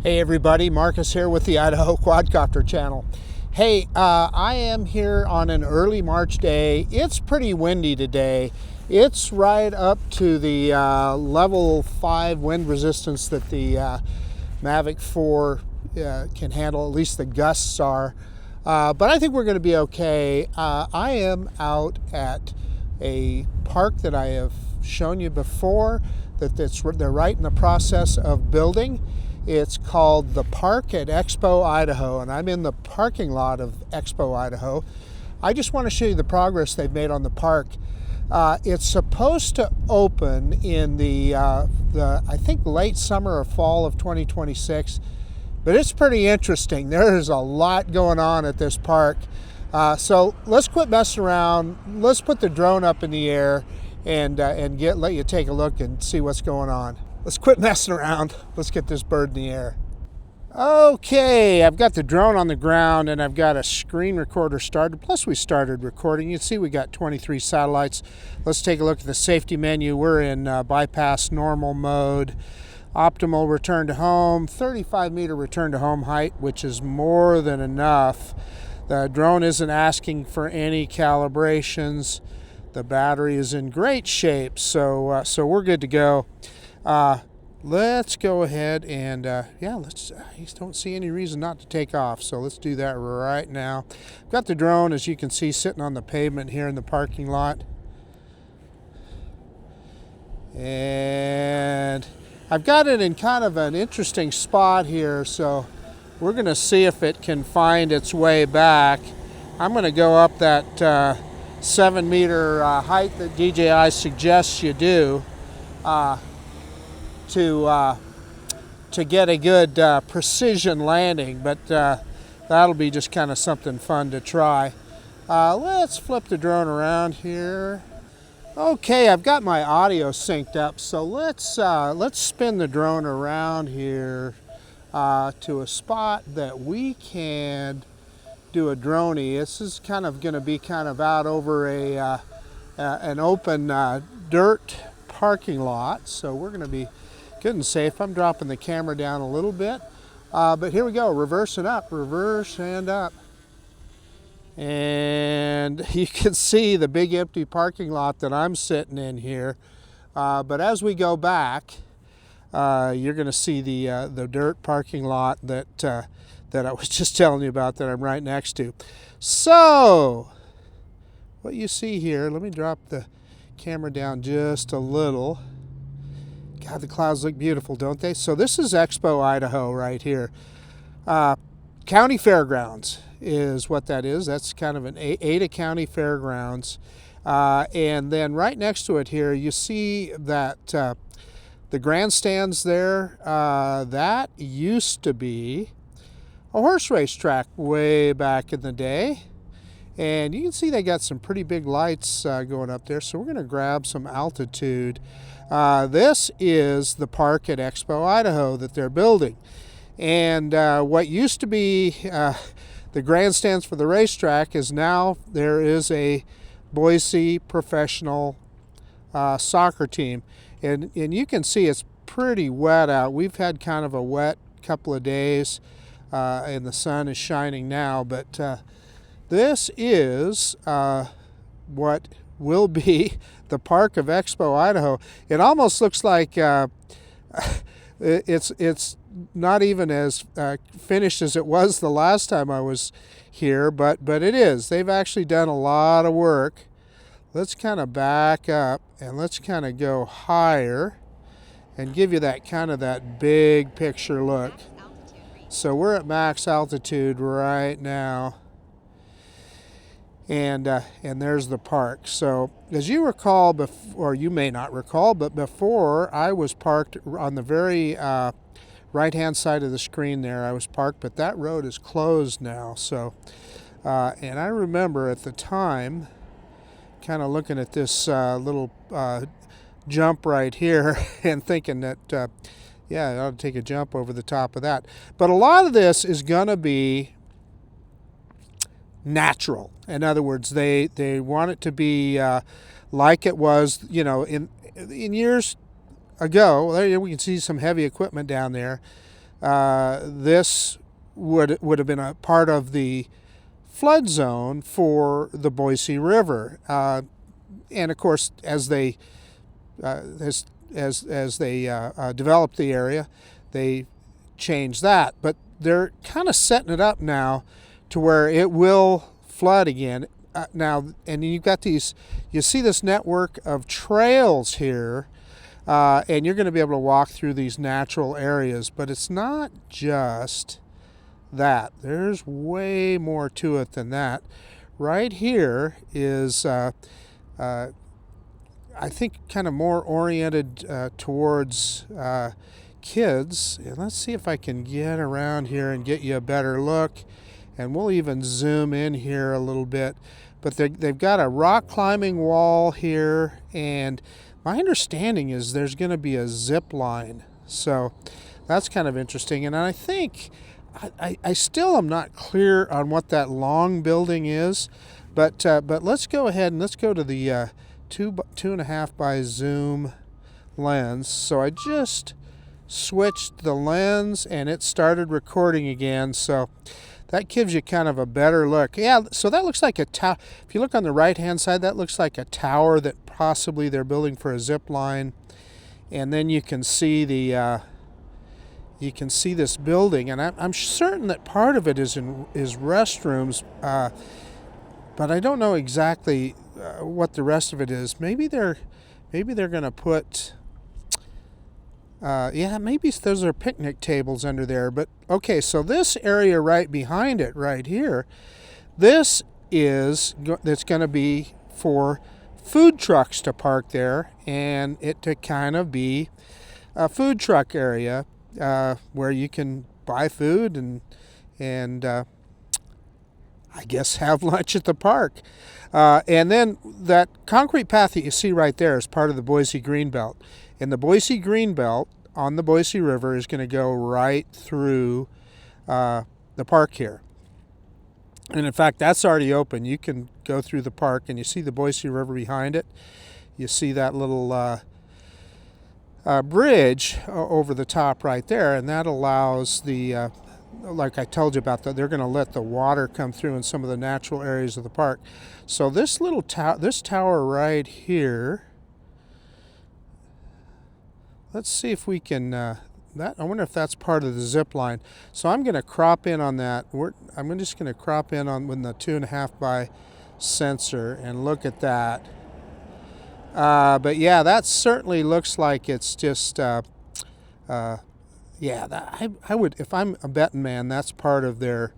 Hey everybody, Marcus here with the Idaho Quadcopter channel. Hey, I am here on an early March day. It's pretty windy today. It's right up to the level 5 wind resistance that the Mavic 4 can handle, at least the gusts are. But I think we're going to be okay. I am out at a park that I have shown you before, they're right in the process of building. It's called the Park at Expo Idaho, and I'm in the parking lot of Expo Idaho. I just want to show you the progress they've made on the park. It's supposed to open in the I think late summer or fall of 2026, but it's pretty interesting. There's a lot going on at this park. So let's quit messing around. Let's put the drone up in the air and let you take a look and see what's going on. Let's quit messing around. Let's get this bird in the air. Okay, I've got the drone on the ground and I've got a screen recorder started. Plus we started recording. You can see we got 23 satellites. Let's take a look at the safety menu. We're in bypass normal mode. Optimal return to home, 35-meter return to home height, which is more than enough. The drone isn't asking for any calibrations. The battery is in great shape, so we're good to go. Let's go ahead and I just don't see any reason not to take off, so let's do that right now. I've got the drone, as you can see, sitting on the pavement here in the parking lot, and I've got it in kind of an interesting spot here, so we're going to see if it can find its way back. I'm going to go up that 7-meter height that DJI suggests you do to get a good precision landing, but that'll be just kind of something fun to try. Let's flip the drone around here. Okay, I've got my audio synced up, so let's spin the drone around here to a spot that we can do a droney. This is kind of going to be kind of out over an open dirt parking lot, so we're going to be good and safe. I'm dropping the camera down a little bit, but here we go, reverse and up, reverse and up. And you can see the big empty parking lot that I'm sitting in here, but as we go back, you're going to see the dirt parking lot that I was just telling you about that I'm right next to. So what you see here, let me drop the camera down just a little. God, the clouds look beautiful, don't they? So this is Expo Idaho right here. County Fairgrounds is what that is. That's kind of an Ada County Fairgrounds. And then right next to it here, you see that the grandstands there, that used to be a horse race track way back in the day. And you can see they got some pretty big lights going up there. So we're going to grab some altitude. This is the park at Expo Idaho that they're building. And what used to be the grandstands for the racetrack is now there is a Boise professional soccer team. And you can see it's pretty wet out. We've had kind of a wet couple of days and the sun is shining now. But this is what will be the park of Expo Idaho. It almost looks like it's not even as finished as it was the last time I was here, but it is. They've actually done a lot of work. Let's kind of back up and let's kind of go higher and give you that kind of that big picture look. So we're at max altitude right now. And there's the park. So as you recall, or you may not recall, but before I was parked on the very right-hand side of the screen there. I was parked, but that road is closed now. So, and I remember at the time, kind of looking at this little jump right here and thinking that, yeah, I ought to take a jump over the top of that. But a lot of this is going to be natural. In other words, they want it to be like it was, you know, in years ago. There we can see some heavy equipment down there. this would have been a part of the flood zone for the Boise River. And of course, as they developed the area, they changed that. But they're kind of setting it up now to where it will flood again. Now, and you've got these, you see this network of trails here, and you're going to be able to walk through these natural areas. But it's not just that. There's way more to it than that. Right here is, I think, kind of more oriented towards kids. And let's see if I can get around here and get you a better look. And we'll even zoom in here a little bit. But they've got a rock climbing wall here, and my understanding is there's going to be a zip line. So that's kind of interesting. And I think, I still am not clear on what that long building is, but let's go ahead and let's go to the 2.5 by zoom lens. So I just switched the lens and it started recording again. So that gives you kind of a better look. Yeah, so that looks like a tower. If you look on the right-hand side, that looks like a tower that possibly they're building for a zip line. And then you can see the this building, and I'm certain that part of it is restrooms, but I don't know exactly what the rest of it is. Maybe they're going to put. Yeah, maybe those are picnic tables under there. But okay, so this area right behind it, right here, that's going to be for food trucks to park there, and it to kind of be a food truck area where you can buy food and I guess have lunch at the park. And then that concrete path that you see right there is part of the Boise Greenbelt. And the Boise Greenbelt on the Boise River is going to go right through the park here. And in fact, that's already open. You can go through the park, and you see the Boise River behind it. You see that little bridge over the top right there, and that allows the, like I told you about, they're going to let the water come through in some of the natural areas of the park. So this little this tower right here, let's see if we can, I wonder if that's part of the zip line. So I'm going to crop in on that. I'm just going to crop in on with the 2.5 by sensor and look at that. But yeah, that certainly looks like it's just, yeah, I would, if I'm a betting man, that's part of their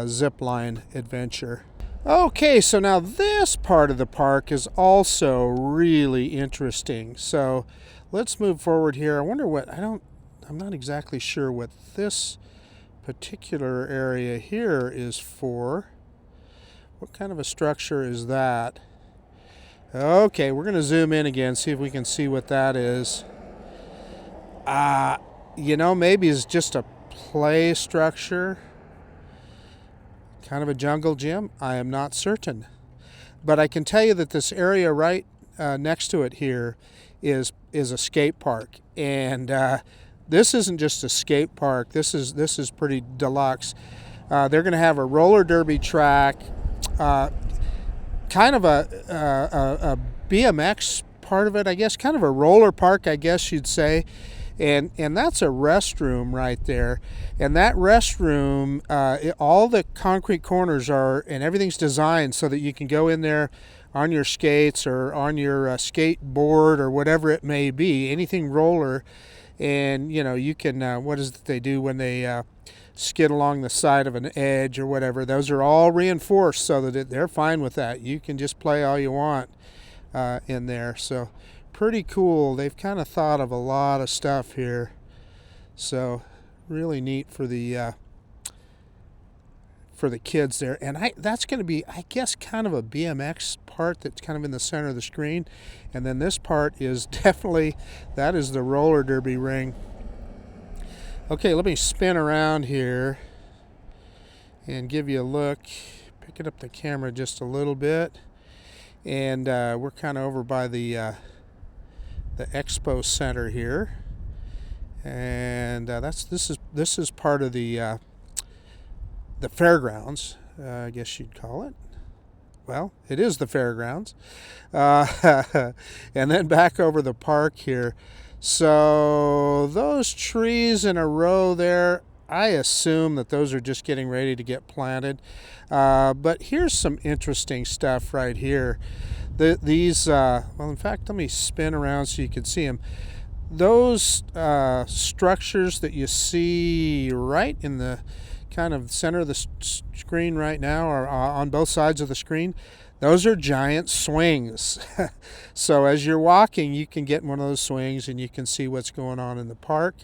zip line adventure. Okay, so now this part of the park is also really interesting. So let's move forward here. I wonder what, I'm not exactly sure what this particular area here is for. What kind of a structure is that? Okay, we're going to zoom in again, see if we can see what that is. You know, maybe it's just a play structure. Kind of a jungle gym. I am not certain. But I can tell you that this area right next to it here is a skate park. And this isn't just a skate park. This is pretty deluxe. They're going to have a roller derby track, kind of a BMX part of it, I guess, kind of a roller park, I guess you'd say. And that's a restroom right there. And that restroom, all the concrete corners are, and everything's designed so that you can go in there on your skates or on your skateboard or whatever it may be, anything roller. And, you know, you can, what is it they do when they skid along the side of an edge or whatever? Those are all reinforced so that they're fine with that. You can just play all you want in there. So pretty cool. They've kind of thought of a lot of stuff here. So really neat for the kids there. And that's going to be, I guess, kind of a BMX part that's kind of in the center of the screen. And then this part is definitely, that is the roller derby ring. Okay, let me spin around here and give you a look. Picking up the camera just a little bit. And we're kind of over by the Expo Center here. And this is part of the fairgrounds, I guess you'd call it. Well, it is the fairgrounds. And then back over the park here. So those trees in a row there, I assume that those are just getting ready to get planted. But here's some interesting stuff right here. Well, in fact, let me spin around so you can see them. Those structures that you see right in the kind of center of the screen right now, or on both sides of the screen, those are giant swings. So as you're walking, you can get in one of those swings and you can see what's going on in the park.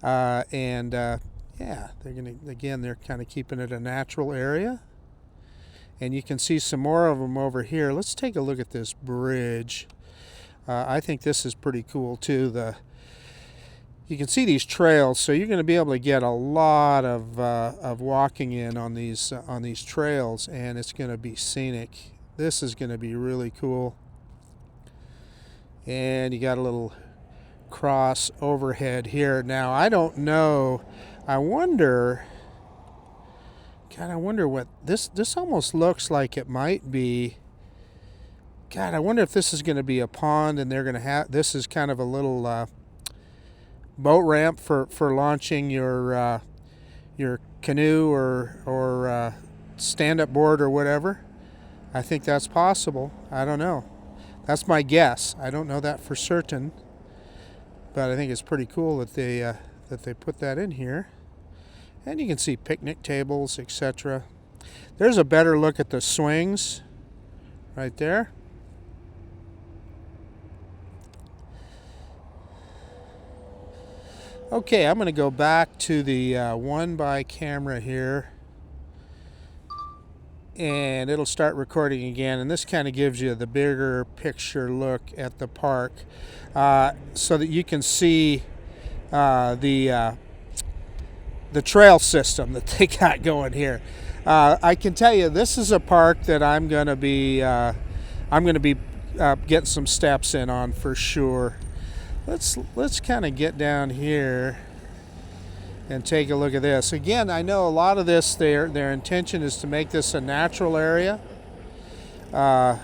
Yeah, they're kind of keeping it a natural area. And you can see some more of them over here. Let's take a look at this bridge. I think this is pretty cool too. You can see these trails, so you're going to be able to get a lot of walking in on these trails, and it's going to be scenic. This is going to be really cool. And you got a little cross overhead here. Now I don't know. I wonder what this almost looks like. It might be. God, I wonder if this is going to be a pond, and they're going to have. This is kind of a little boat ramp for launching your canoe or stand-up board or whatever. I think that's possible. I don't know. That's my guess. I don't know that for certain, but I think it's pretty cool that they put that in here. And you can see picnic tables, etc. There's a better look at the swings right there. Okay, I'm going to go back to the 1x camera here, and it'll start recording again, and this kind of gives you the bigger picture look at the park, so that you can see the trail system that they got going here. I can tell you, this is a park that I'm going to be getting some steps in on for sure. Let's kind of get down here and take a look at this. Again, I know a lot of this, their intention is to make this a natural area. And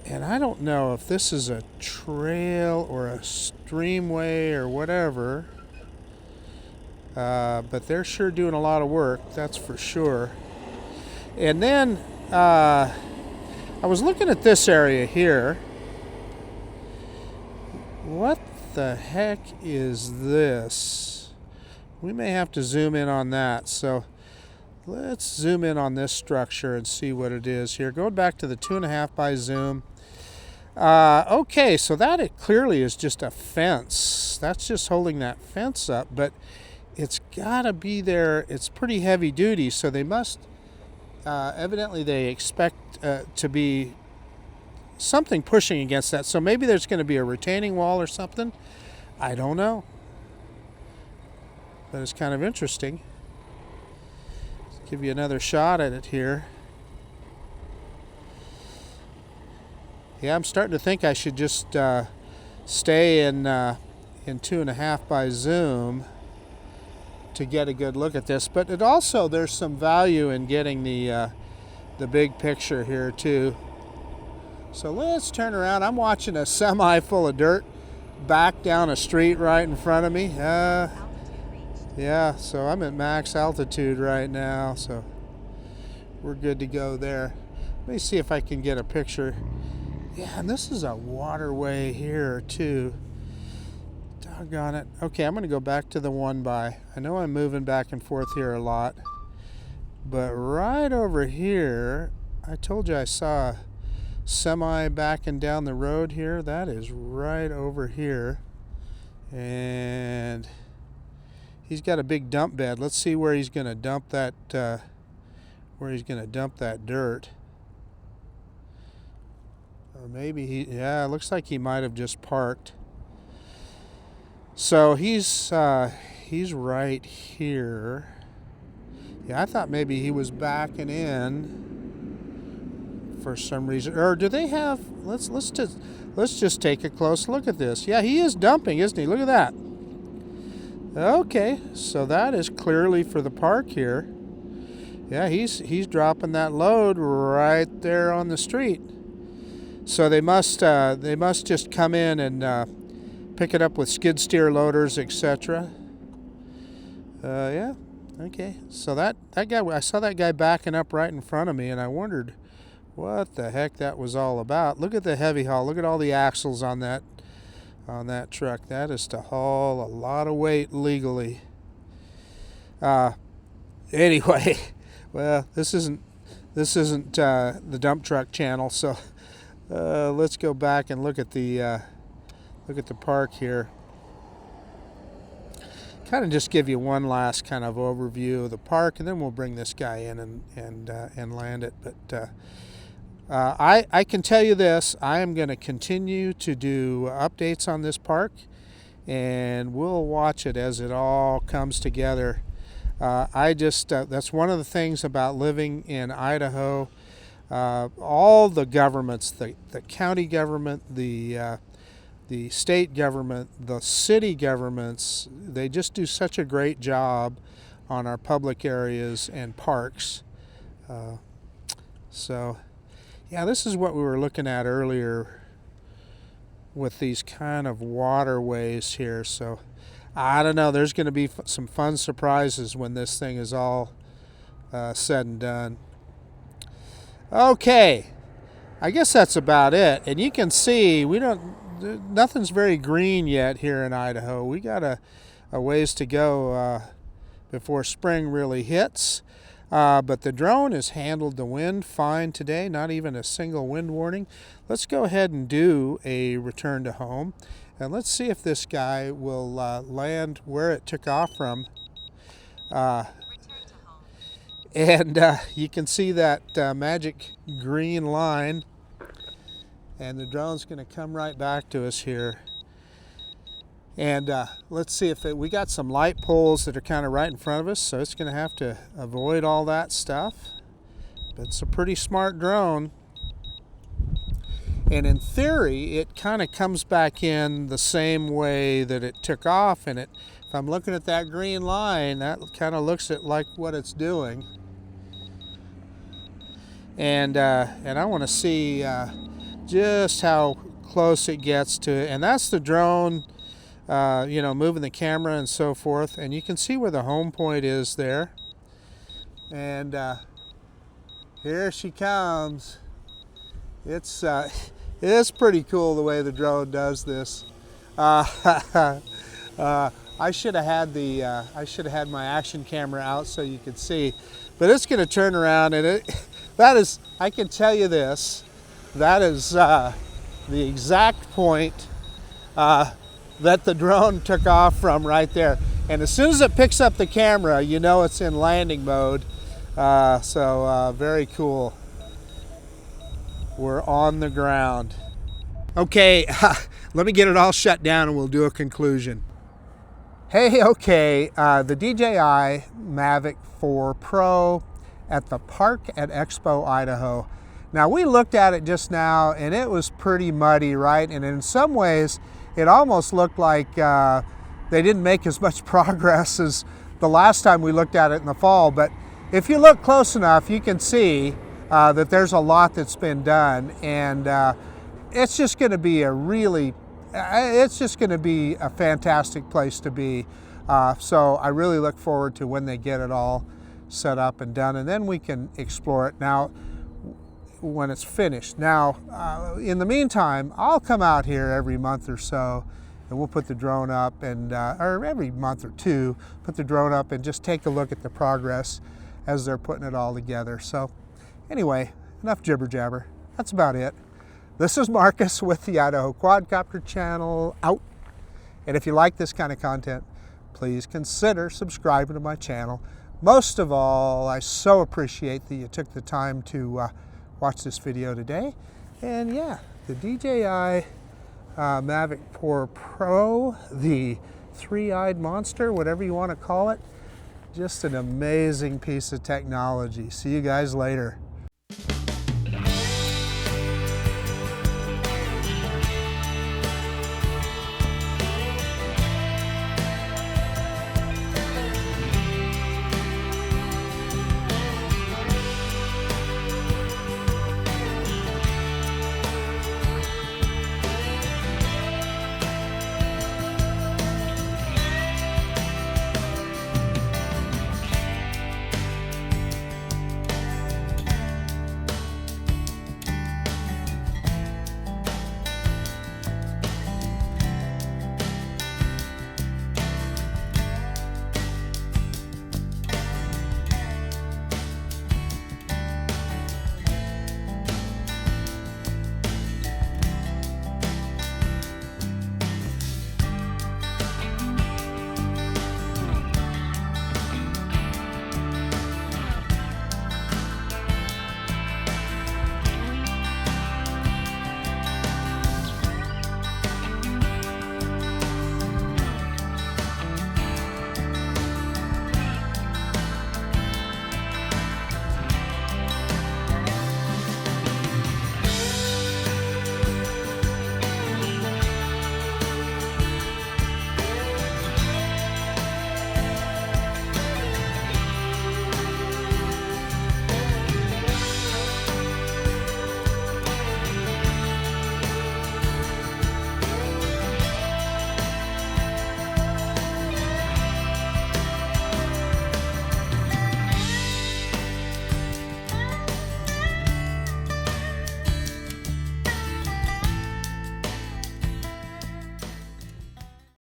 I don't know if this is a trail or a streamway or whatever. But they're sure doing a lot of work, that's for sure. And then I was looking at this area here. What the heck is this? We may have to zoom in on that. So let's zoom in on this structure and see what it is here. Going back to the 2.5 by zoom. Okay, so that it clearly is just a fence. That's just holding that fence up, but it's gotta be there. It's pretty heavy duty, so they must evidently they expect to be something pushing against that. So maybe there's going to be a retaining wall or something. I don't know, but it's kind of interesting. Let's give you another shot at it here. Yeah, I'm starting to think I should just stay in 2.5 by zoom to get a good look at this. But it also, there's some value in getting the big picture here too. So let's turn around. I'm watching a semi full of dirt back down a street right in front of me. Yeah, so I'm at max altitude right now, so we're good to go there. Let me see if I can get a picture. Yeah, and this is a waterway here too. Doggone it. Okay, I'm going to go back to the 1x. I know I'm moving back and forth here a lot, but right over here, I told you I saw a semi backing down the road here. That is right over here, and he's got a big dump bed. Let's see where he's going to dump that. Where he's going to dump that dirt. Or maybe yeah, it looks like he might have just parked. So he's right here. Yeah, I thought maybe he was backing in for some reason. Or do they have? Let's just take a close look at this. Yeah, he is dumping, isn't he? Look at that. Okay, so that is clearly for the park here. Yeah, he's dropping that load right there on the street. So they must just come in and pick it up with skid steer loaders, etc. Yeah, okay. So that guy, I saw that guy backing up right in front of me, and I wondered what the heck that was all about. Look at the heavy haul. Look at all the axles on that truck. That is to haul a lot of weight legally. Anyway, well, this isn't the dump truck channel, so let's go back and look at the park here. Kind of just give you one last kind of overview of the park, and then we'll bring this guy in and land it. But I can tell you this: I am going to continue to do updates on this park, and we'll watch it as it all comes together. That's one of the things about living in Idaho. All the governments, the county government, the state government, the city governments, they just do such a great job on our public areas and parks. So, yeah, this is what we were looking at earlier with these kind of waterways here. So, I don't know, there's going to be some fun surprises when this thing is all said and done. Okay, I guess that's about it. And you can see nothing's very green yet here in Idaho. We got a ways to go before spring really hits. But the drone has handled the wind fine today, not even a single wind warning. Let's go ahead and do a return to home. And let's see if this guy will land where it took off from. And you can see that magic green line. And the drone's going to come right back to us here. And let's see if we got some light poles that are kind of right in front of us, so it's going to have to avoid all that stuff. But it's a pretty smart drone. And in theory, it kind of comes back in the same way that it took off. And if I'm looking at that green line, that kind of looks like what it's doing. And I want to see just how close it gets to it. And that's the drone, moving the camera and so forth. And you can see where the home point is there. And here she comes. It's pretty cool the way the drone does this. I should have had my action camera out so you could see, but it's going to turn around, and I can tell you this, that is the exact point that the drone took off from right there. And as soon as it picks up the camera, you know it's in landing mode. So very cool. We're on the ground. Okay, let me get it all shut down and we'll do a conclusion. Hey, okay, the DJI Mavic 4 Pro at the park at Expo Idaho. Now, we looked at it just now and it was pretty muddy, right? And in some ways, it almost looked like they didn't make as much progress as the last time we looked at it in the fall. But if you look close enough, you can see that there's a lot that's been done, and it's just going to be a fantastic place to be. So I really look forward to when they get it all set up and done, and then we can explore it now when it's finished. Now, in the meantime, I'll come out here every month or so, and we'll put the drone up, and or every month or two, put the drone up and just take a look at the progress as they're putting it all together. So anyway, enough jibber jabber. That's about it. This is Marcus with the Idaho Quadcopter channel out. And if you like this kind of content, please consider subscribing to my channel. Most of all, I so appreciate that you took the time to watch this video today. And yeah, the DJI Mavic 4 Pro, the three-eyed monster, whatever you want to call it, just an amazing piece of technology. See you guys later.